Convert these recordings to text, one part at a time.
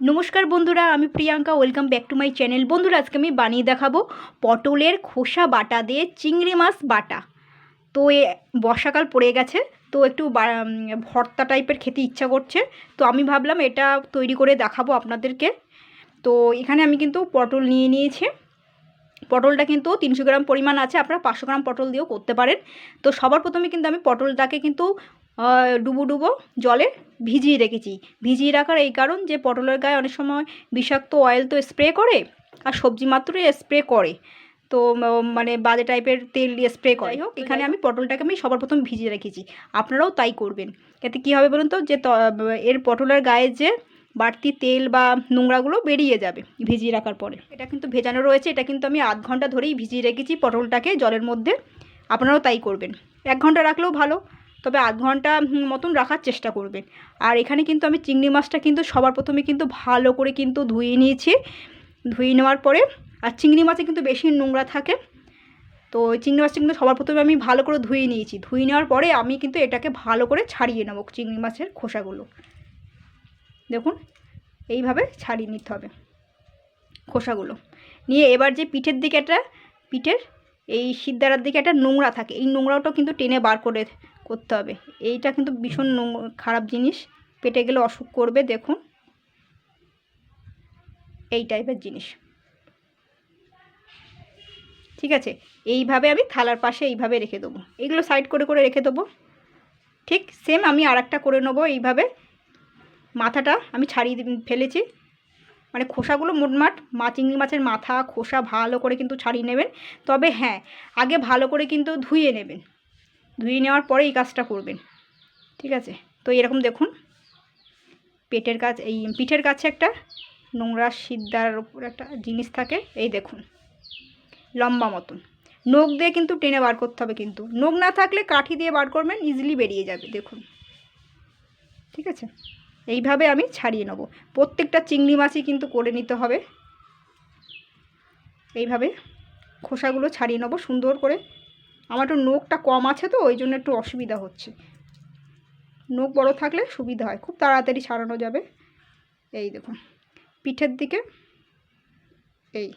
নমস্কার বন্ধুরা, আমি Priyanka. Welcome back to my channel. বন্ধুরা, আজকে আমি বানিয়ে দেখাবো পটলের খোসা বাটা দিয়ে চিংড়ি মাছ বাটা। তো বর্ষাকাল পড়ে গেছে, তো একটু ভর্তা টাইপের খেতে ইচ্ছা করছে, তো আমি ভাবলাম এটা তৈরি করে দেখাবো আপনাদেরকে। তো এখানে আমি কিন্তু পটল নিয়ে নিয়েছি। পটলটা কিন্তু 300 গ্রাম পরিমাণ আছে, আপনারা 500 গ্রাম পটল দিয়েও করতে পারেন। তো সবার প্রথমে কিন্তু আমি পটলটাকে কিন্তু ডুবো জলে ভিজিয়ে রেখেছি। ভিজিয়ে রাখার এই কারণ যে পটলের গায়ে অনেক সময় বিষাক্ত অয়েল তো স্প্রে করে, আর সবজি মাত্রই স্প্রে করে, তো মানে বাজে টাইপের তেল দিয়ে স্প্রে করে। হোক, এখানে আমি পটলটাকে সবার প্রথমে ভিজিয়ে রেখেছি, আপনারাও তাই করবেন। এতে কী হবে বলুন তো, যে এর পটলের গায়ে যে বাড়তি তেল বা নোংরাগুলো বেরিয়ে যাবে ভিজিয়ে রাখার পরে। এটা কিন্তু ভেজানো রয়েছে, এটা কিন্তু আমি আধ ঘন্টা ধরেই ভিজিয়ে রেখেছি পটলটাকে জলের মধ্যে। আপনারাও তাই করবেন, 1 ঘন্টা রাখলেও ভালো, তবে আধ ঘন্টা মতন রাখার চেষ্টা করবেন। আর এখানে কিন্তু আমি চিংড়ি মাছটা কিন্তু সবার প্রথমে কিন্তু ভালো করে কিন্তু ধুয়ে নিয়েছি। ধুয়ে নেওয়ার পরে, আর চিংড়ি মাছে কিন্তু বেশি নোংরা থাকে, তো ওই চিংড়ি মাছটা কিন্তু সবার প্রথমে আমি ভালো করে ধুয়ে নিয়েছি। ধুয়ে নেওয়ার পরে আমি কিন্তু এটাকে ভালো করে ছাড়িয়ে নেব চিংড়ি মাছের খোসাগুলো। দেখুন, এইভাবে ছাড়িয়ে নিতে হবে খোসাগুলো নিয়ে। এবার যে পিঠের দিকে পিঠের এই সিদ্ধারার দিকে একটা নোংরা থাকে, এই নোংরাটাও কিন্তু টেনে বার করে করতে হবে। এইটা কিন্তু ভীষণ খারাপ জিনিস, পেটে গেলে অসুখ করবে। দেখুন, এই টাইপের জিনিস, ঠিক আছে। এইভাবে আমি থালার পাশে এইভাবে রেখে দেবো, এইগুলো সাইড করে করে রেখে দেবো। ঠিক সেম আমি আর একটা করে নেবো। এইভাবে মাথাটা আমি ছাড়িয়ে ফেলেছি, মানে খোসাগুলো মোটমাট চিংড়ি মাছের মাথা খোসা ভালো করে কিন্তু ছাড়িয়ে নেবেন। তবে হ্যাঁ, আগে ভালো করে কিন্তু ধুয়ে নেবেন, ধুয়ে নেওয়ার পরে এই কাজটা করবেন, ঠিক আছে। তো এরকম দেখুন, পিঠের কাছে একটা নোংরা সিদ্ধার উপর একটা জিনিস থাকে, এই দেখুন লম্বা মতন। নখ দিয়ে কিন্তু টেনে বার করতে হবে, কিন্তু নখ না থাকলে কাঠি দিয়ে বার করবেন, ইজিলি বেরিয়ে যাবে। দেখুন, ঠিক আছে। এইভাবে আমি ছাড়িয়ে নেব, প্রত্যেকটা চিংড়ি মাছই কিন্তু করে নিতে হবে। এইভাবে খোসাগুলো ছাড়িয়ে নেব সুন্দর করে। আমার একটু নখটা কম আছে, তো ওই জন্য একটু অসুবিধা হচ্ছে। নখ বড় থাকলে সুবিধা হয়, খুব তাড়াতাড়ি ছাড়ানো যাবে। এই দেখুন, পিঠের দিকে এই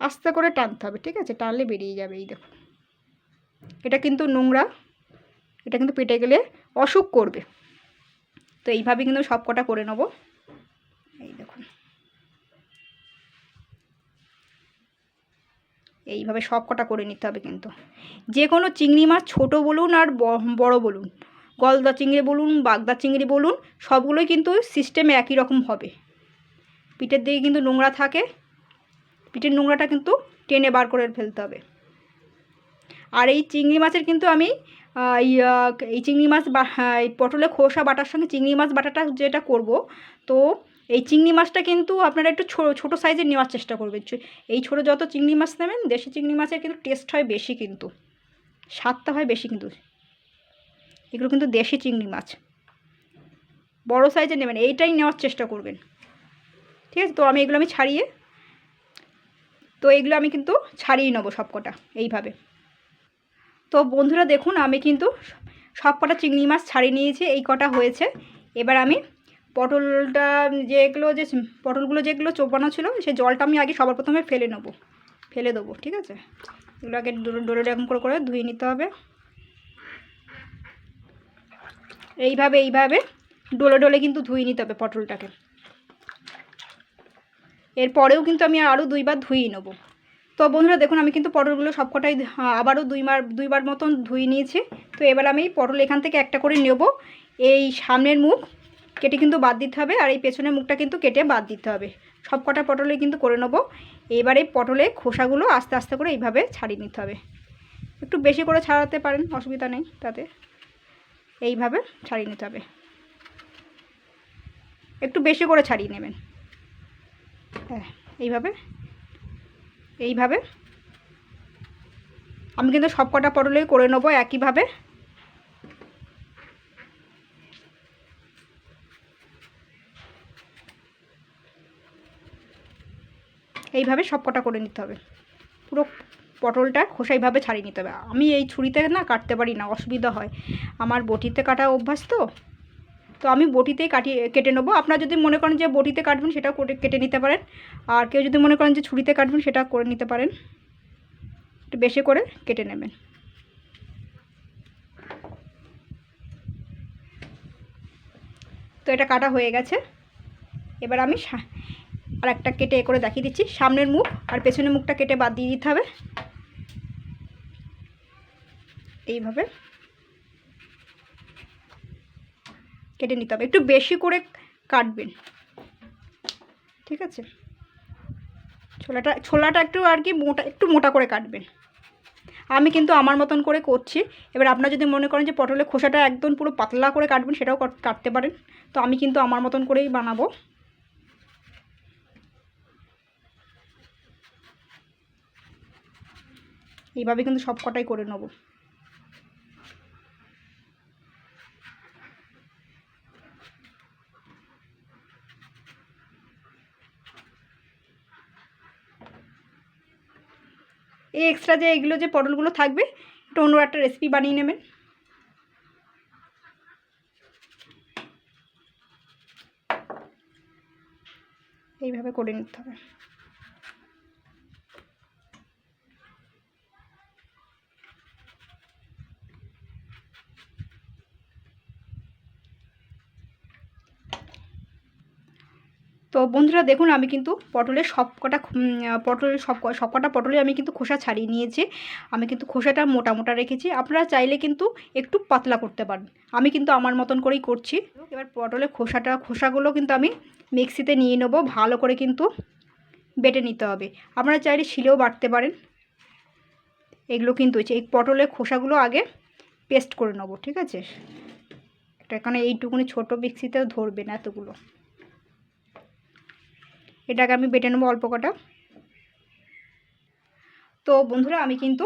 আস্তে করে টানতে হবে, ঠিক আছে, টানলে বেরিয়ে যাবে। এই দেখুন, এটা কিন্তু নোংরা, এটা কিন্তু পেটে গেলে অসুখ করবে। তো এইভাবে কিন্তু সব কটা করে নেব। এই দেখুন, এইভাবে সব কটা করে নিতে হবে। কিন্তু যে কোনো চিংড়ি মাছ ছোটো বলুন আর বড় বলুন, গলদা চিংড়ি বলুন বাগদা চিংড়ি বলুন, সবগুলোই কিন্তু সিস্টেমে একই রকম হবে। পিঠের দিকে কিন্তু নোংরা থাকে, পিঠের নোংরাটা কিন্তু টেনে বার করে ফেলতে হবে। আর এই চিংড়ি মাছের কিন্তু আমি এই চিংড়ি মাছ এই পটলের খোসা বাটার সঙ্গে চিংড়ি মাছ বাটাটা যেটা করব, তো এই চিংড়ি মাছটা কিন্তু আপনারা একটু ছোটো সাইজের নেওয়ার চেষ্টা করবেন। এই ছোটো যত চিংড়ি মাছ নেবেন, দেশি চিংড়ি মাছের কিন্তু টেস্ট হয় বেশি, কিন্তু স্বাদটা হয় বেশি। কিন্তু এগুলো কিন্তু দেশি চিংড়ি মাছ, বড় সাইজের নেবেন, এইটাই নেওয়ার চেষ্টা করবেন, ঠিক আছে। তো এগুলো ছাড়িয়ে, তো এগুলো আমি কিন্তু ছাড়িয়ে নেবো সব কটা এইভাবে। তো বন্ধুরা দেখুন, আমি কিন্তু সব কটা চিংড়ি মাছ ছাড়িয়ে নিয়েছি, এই কটা হয়েছে। এবার আমি পটলটা পটলগুলো যেগুলো চোপানো ছিল, সেই জলটা আমি আগে সবার প্রথমে ফেলে দেবো, ঠিক আছে। এগুলো আগে ডোলে এরকম করে করে ধুয়ে নিতে হবে। এইভাবে ডোলে ডোলে কিন্তু ধুয়ে নিতে হবে পটলটাকে। এরপরেও কিন্তু আমি আরও 2 বার ধুয়ে নেব। তো বন্ধুরা দেখুন, আমি কিন্তু পটলগুলো সবকটাই আবারও 2 বার মতন ধুয়ে নিয়েছি। তো এবার আমি পটল এখান থেকে একটা করে নেব। এই সামনের মুখ কেটে কিন্তু বাদ দিতে হবে, আর এই পেছনের মুখটা কিন্তু কেটে বাদ দিতে হবে। সব কটা পটলে কিন্তু করে নেব। এবারে পটলে খোসাগুলো আস্তে আস্তে করে এইভাবে ছাড়িয়ে নিতে হবে। একটু বেশি করে ছাড়াতে পারেন, অসুবিধা নেই তাতে। এইভাবে ছাড়িয়ে নিতে হবে, একটু বেশি করে ছাড়িয়ে নেবেন। হ্যাঁ, এইভাবে আমি কিন্তু সব কটা পটলেই করে নেবো একইভাবে। এইভাবে সব কটা করে নিতে হবে, পুরো পটলটা খোসা এইভাবে ছাড়িয়ে নিতে হবে। আমি এই ছুরিতে না কাটতে পারি না, অসুবিধা হয়, আমার বটিতে কাটা অভ্যাস, তো তো আমি বটিতেই কেটে নেবো। আপনারা যদি মনে করেন যে বটিতে কাটবেন সেটাও কেটে নিতে পারেন, আর কেউ যদি মনে করেন যে ছুরিতে কাটবেন সেটা করে নিতে পারেন। একটু বেশি করে কেটে নেবেন। তো এটা কাটা হয়ে গেছে। এবার আমি আর একটা কেটে করে দেখিয়ে দিচ্ছি। সামনের মুখ আর পেছনের মুখটা কেটে বাদ দিয়ে দিতে হবে। এইভাবে কেটে নিতে হবে, একটু বেশি করে কাটবেন, ঠিক আছে। ছোলাটা একটু আর কি একটু মোটা করে কাটবেন। আমি কিন্তু আমার মতন করে করছি। এবার আপনারা যদি মনে করেন যে পটলের খোসাটা একদম পুরো পাতলা করে কাটবেন সেটাও কাটতে পারেন। তো আমি কিন্তু আমার মতন করেই বানাবো। এইভাবে কিন্তু সব কটাই করে নেব। এই এক্সট্রা যে এগুলো যে পটলগুলো থাকবে একটু অন্য একটা রেসিপি বানিয়ে নেবেন। এইভাবে করে নিতে হবে। তো বন্ধুরা দেখুন, আমি কিন্তু পটলের সবকটা পটলে আমি কিন্তু খোসা ছাড়িয়ে নিয়েছি। আমি কিন্তু খোসাটা মোটা মোটা রেখেছি। আপনারা চাইলে কিন্তু একটু পাতলা করতে পারেন। আমি কিন্তু আমার মতন করেই করছি। এবার পটলের খোসাগুলো কিন্তু আমি মিক্সিতে নিয়ে নেবো, ভালো করে কিন্তু বেটে নিতে হবে। আপনারা চাইলে শিলেও বাটতে পারেন। এগুলো কিন্তু এই পটলের খোসাগুলো আগে পেস্ট করে নেবো, ঠিক আছে। এখানে এইটুকুনি ছোটো মিক্সিতেও ধরবে না এতগুলো। এটাকে আমি বেটে নেবো অল্প কটা। তো বন্ধুরা আমি কিন্তু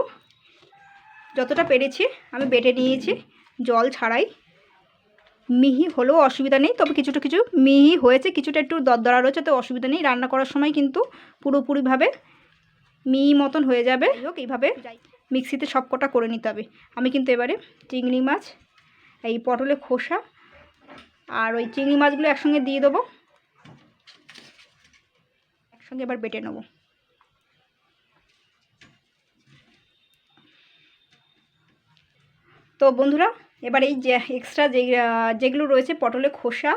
যতটা পেরেছি আমি বেটে নিয়েছি, জল ছাড়াই। মিহি হলেও অসুবিধা নেই, তবে কিছুটা মিহি হয়েছে, কিছুটা একটু দরদরা রয়েছে, তো অসুবিধা নেই। রান্না করার সময় কিন্তু পুরোপুরিভাবে মিহি মতন হয়ে যাবে। হোক এইভাবে মিক্সিতে সব কটা করে নিতে হবে। আমি কিন্তু এবারে চিংড়ি মাছ, এই পটলের খোসা আর ওই চিংড়ি মাছগুলো একসঙ্গে দিয়ে দেবো, একসঙ্গে এবার বেটে নেব। তো বন্ধুরা এবার এই যে এক্সট্রা যেগুলো রয়েছে পটলের খোসা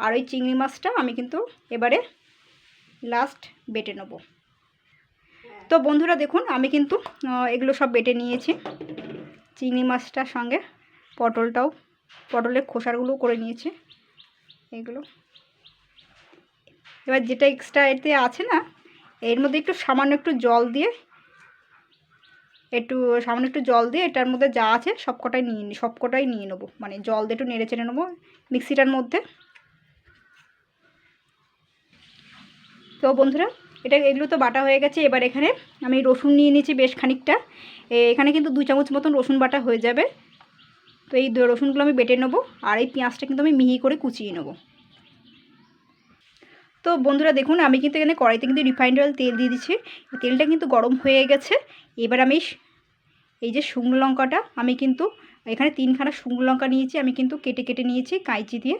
আর ওই চিংড়ি মাছটা আমি কিন্তু এবারে লাস্ট বেটে নেব। তো বন্ধুরা দেখুন, আমি কিন্তু এগুলো সব বেটে নিয়েছি। চিংড়ি মাছটার সঙ্গে পটলের খোসাগুলো করে নিয়েছি এগুলো। এবার যেটা এক্সট্রা এতে আছে না, এর মধ্যে সামান্য একটু জল দিয়ে এটার মধ্যে যা আছে সবকটাই নিয়ে নেবো, মানে জল দিয়ে একটু নেড়ে চেড়ে নেবো মিক্সিটার মধ্যে। তো বন্ধুরা এগুলো তো বাটা হয়ে গেছে। এবার এখানে আমি রসুন নিয়ে নিয়েছি বেশ খানিকটা। এখানে কিন্তু 2 চামচ মতন রসুন বাটা হয়ে যাবে। তো এই রসুনগুলো আমি বেটে নেবো, আর এই পেঁয়াজটা কিন্তু আমি মিহি করে কুচিয়ে নেবো। তো বন্ধুরা দেখুন, আমি কিন্তু এখানে কড়াইতে কিন্তু রিফাইন্ড অয়েল তেল দিয়ে দিচ্ছি। তেলটা কিন্তু গরম হয়ে গেছে। এবার আমি এই যে শুকনো লঙ্কাটা, আমি কিন্তু এখানে 3খানা শুকনো লঙ্কা নিয়েছি, আমি কিন্তু কেটে কেটে নিয়েছি কাঁচি দিয়ে।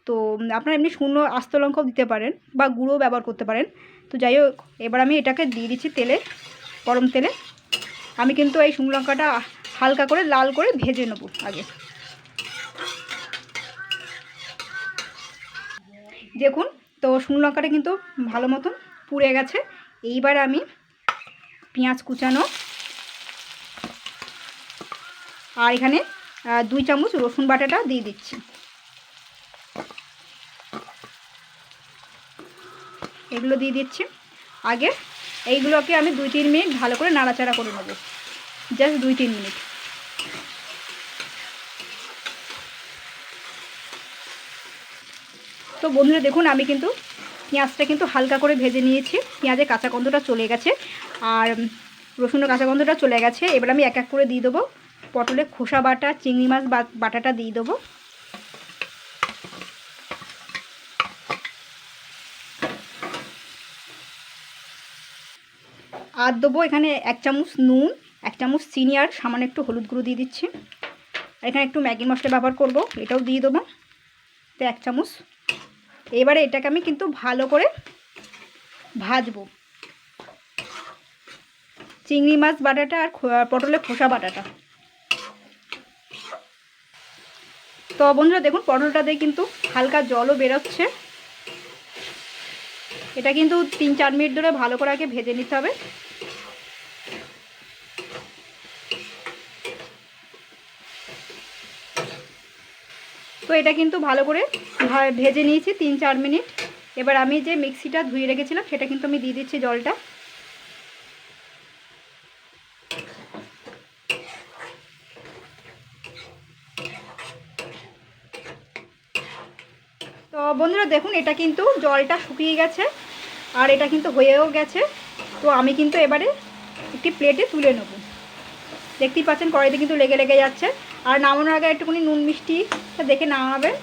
তো আপনারা এমনি শুকনো আস্ত লঙ্কাও দিতে পারেন বা গুঁড়ো ব্যবহার করতে পারেন। তো যাই হোক, এবার আমি এটাকে দিয়ে দিচ্ছি গরম তেলে। আমি কিন্তু এই শুকনো লঙ্কাটা হালকা করে লাল করে ভেজে নেব আগে। দেখুন, তো শুকনো লঙ্কাটা কিন্তু ভালো মতন পুড়ে গেছে। এইবার আমি পেঁয়াজ কুচানো আর এখানে 2 চামচ রসুন বাটাটা দিয়ে দিচ্ছি। এগুলো দিয়ে দিচ্ছি আগে। এইগুলোকে আমি 2-3 মিনিট ভালো করে নাড়াচাড়া করে নেব, জাস্ট 2-3 মিনিট। তো বন্ধুরা দেখুন, আমি কিন্তু পেঁয়াজটা কিন্তু হালকা করে ভেজে নিয়েছি। পেঁয়াজের কাঁচা গন্ধটা চলে গেছে আর রসুনের কাঁচা গন্ধটা চলে গেছে। এবার আমি এক এক করে দিয়ে দেবো পটলের খোসা বাটা, চিংড়ি মাছ বাটাটা দিয়ে দেবো। আর দেবো এখানে 1 চামচ নুন, 1 চামচ চিনি আর সামান্য একটু হলুদ গুঁড়ো দিয়ে দিচ্ছি। আর এখানে একটু ম্যাগি মশলা ব্যবহার করব, এটাও দিয়ে দেবো। তো 1 চামচ। এবারে এটাকে আমি কিন্তু ভালো করে ভাজবো, চিংড়ি মাছ বাটাটা আর পটলের খোসা বাটাটা। তো বন্ধুরা দেখুন পটলটাতে কিন্তু হালকা জলও বেরোচ্ছে। এটা কিন্তু 3-4 মিনিট ধরে ভালো করে আগে ভেজে নিতে হবে। তো এটা কিন্তু ভালো করে ভেজে নিয়েছি 3-4 মিনিট। এবার আমি যে মিক্সিটা ধুয়ে রেখেছিলাম সেটা কিন্তু আমি দিয়ে দিচ্ছি জলটা। তো বন্ধুরা দেখুন এটা কিন্তু জলটা শুকিয়ে গেছে আর এটা কিন্তু হয়েও গেছে। তো আমি কিন্তু এবারে একটি প্লেটে তুলে নেব। দেখতেই পাচ্ছেন কড়াইতে কিন্তু লেগে লেগে যাচ্ছে। আর নামানোর আগে একটুখানি নুন মিষ্টিটা দেখে নামাবেন,